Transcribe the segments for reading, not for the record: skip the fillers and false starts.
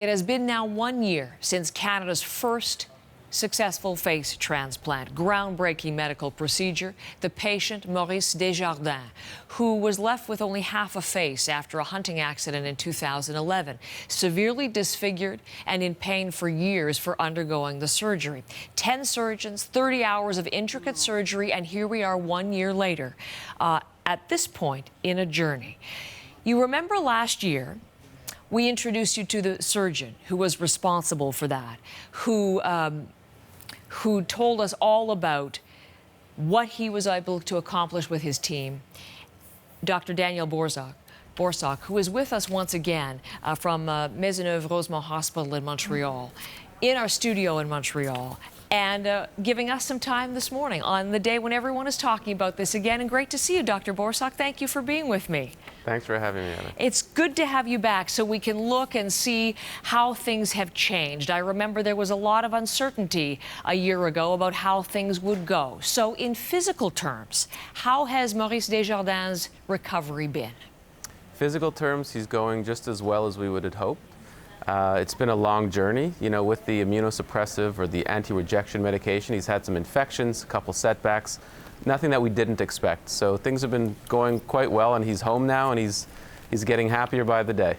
It has been now 1 year since Canada's first successful face transplant, groundbreaking medical procedure. The patient, Maurice Desjardins, who was left with only half a face after a hunting accident in 2011, severely disfigured and in pain for years for undergoing the surgery. 10 surgeons, 30 hours of intricate surgery, and here we are 1 year later, at this point in a journey. You remember last year, we introduced you to the surgeon who was responsible for that, who told us all about what he was able to accomplish with his team, Dr. Daniel Borsuk, who is with us once again from Maisonneuve-Rosemont Hospital in Montreal, in our studio in Montreal, and giving us some time this morning on the day when everyone is talking about this again. And great to see you, Dr. Borsuk. Thank you for being with me. Thanks for having me, Anna. It's good to have you back so we can look and see how things have changed. I remember there was a lot of uncertainty a year ago about how things would go. So in physical terms, how has Maurice Desjardins' recovery been? Physical terms, he's going just as well as we would have hoped. It's been a long journey, you know, with the immunosuppressive or the anti-rejection medication. He's had some infections, a couple setbacks, nothing that we didn't expect. So things have been going quite well, and he's home now, and he's getting happier by the day.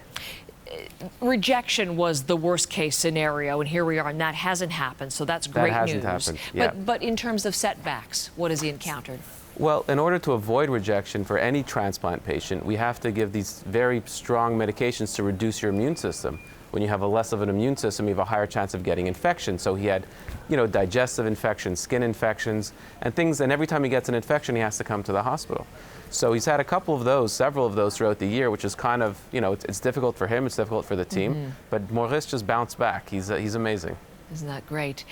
Rejection was the worst case scenario, and here we are, and that hasn't happened, so that's great news. That hasn't happened, yeah. But in terms of setbacks, what has he encountered? Well, in order to avoid rejection for any transplant patient, we have to give these very strong medications to reduce your immune system. When you have a less of an immune system, you have a higher chance of getting infection. So he had, you know, digestive infections, skin infections, and things, and every time he gets an infection, he has to come to the hospital. So he's had a couple of those, several of those throughout the year, which is kind of, you know, it's difficult for him, it's difficult for the team, but Maurice just bounced back. He's amazing. Isn't that great?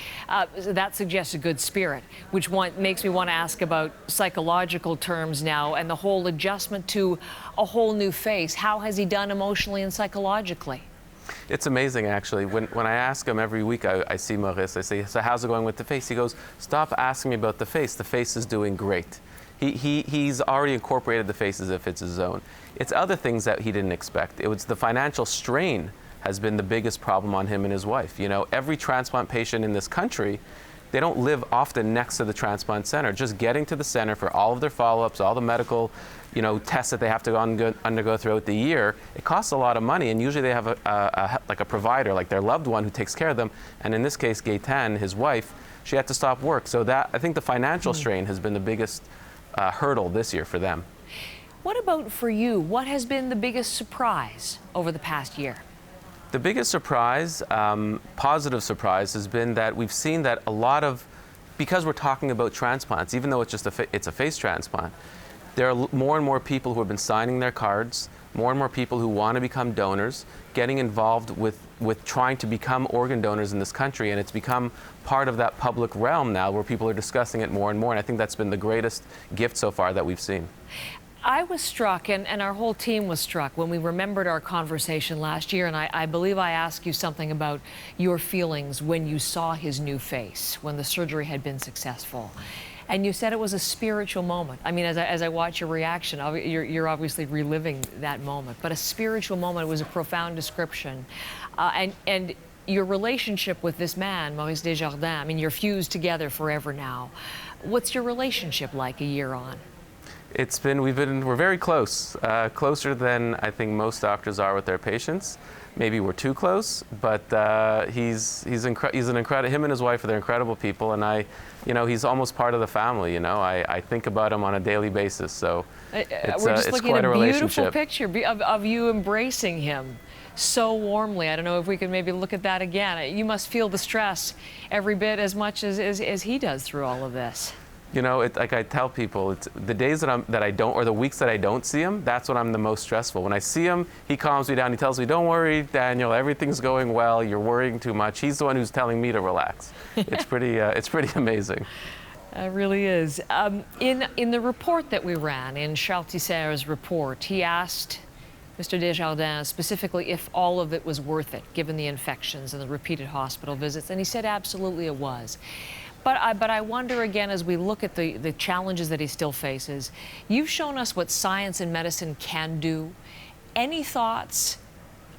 That suggests a good spirit, which makes me want to ask about psychological terms now and the whole adjustment to a whole new face. How has he done emotionally and psychologically? It's amazing, actually. When I ask him every week, I see Maurice, I say, so how's it going with the face? He goes, stop asking me about the face. The face is doing great. He's already incorporated the face as if it's his own. It's other things that he didn't expect. It was the financial strain has been the biggest problem on him and his wife. You know, every transplant patient in this country, they don't live often next to the transplant center. Just getting to the center for all of their follow-ups, all the medical, you know, tests that they have to undergo throughout the year, it costs a lot of money, and usually they have like a provider, like their loved one, who takes care of them. And in this case, Gaëtan, his wife, she had to stop work. So that, I think the financial strain has been the biggest hurdle this year for them. What about for you? What has been the biggest surprise over the past year? The biggest surprise, positive surprise, has been that we've seen that a lot of, because we're talking about transplants, even though it's just it's a face transplant, there are more and more people who have been signing their cards, more and more people who want to become donors, getting involved with trying to become organ donors in this country, and it's become part of that public realm now where people are discussing it more and more, and I think that's been the greatest gift so far that we've seen. I was struck, and our whole team was struck, when we remembered our conversation last year, and I believe I asked you something about your feelings when you saw his new face, when the surgery had been successful. And you said it was a spiritual moment. I mean, as I watch your reaction, you're obviously reliving that moment, but a spiritual moment. It was a profound description. And your relationship with this man, Maurice Desjardins, I mean, you're fused together forever now. What's your relationship like a year on? We're very close, closer than I think most doctors are with their patients. Maybe we're too close, but him and his wife they're incredible people, and he's almost part of the family. You know, I think about him on a daily basis, so it's quite a relationship. We're just looking at a beautiful picture of you embracing him so warmly. I don't know if we could maybe look at that again. You must feel the stress every bit as much as he does through all of this. You know, like I tell people, it's the days that I don't, or the weeks that I don't see him, that's when I'm the most stressful. When I see him, he calms me down. He tells me, "Don't worry, Daniel, everything's going well. You're worrying too much." He's the one who's telling me to relax. It's pretty amazing. It really is. In the report that we ran, in Charles Tissère's report, he asked Mr. Desjardins specifically if all of it was worth it, given the infections and the repeated hospital visits, and he said absolutely it was. But I wonder again, as we look at the challenges that he still faces, you've shown us what science and medicine can do. Any thoughts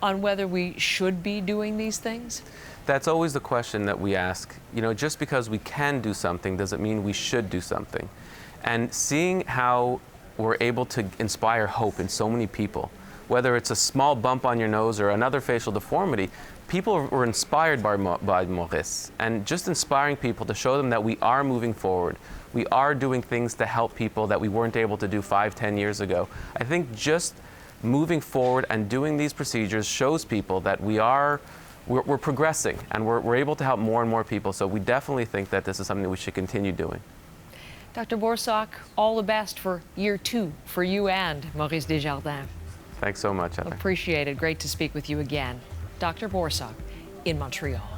on whether we should be doing these things? That's always the question that we ask. You know, just because we can do something doesn't mean we should do something. And seeing how we're able to inspire hope in so many people, whether it's a small bump on your nose or another facial deformity, people were inspired by Maurice. And just inspiring people to show them that we are moving forward. We are doing things to help people that we weren't able to do 5, 10 years ago. I think just moving forward and doing these procedures shows people that we're progressing and we're able to help more and more people. So we definitely think that this is something that we should continue doing. Dr. Borsuk, all the best for year 2 for you and Maurice Desjardins. Thanks so much, Heather. Appreciate it. Great to speak with you again. Dr. Borsuk in Montreal.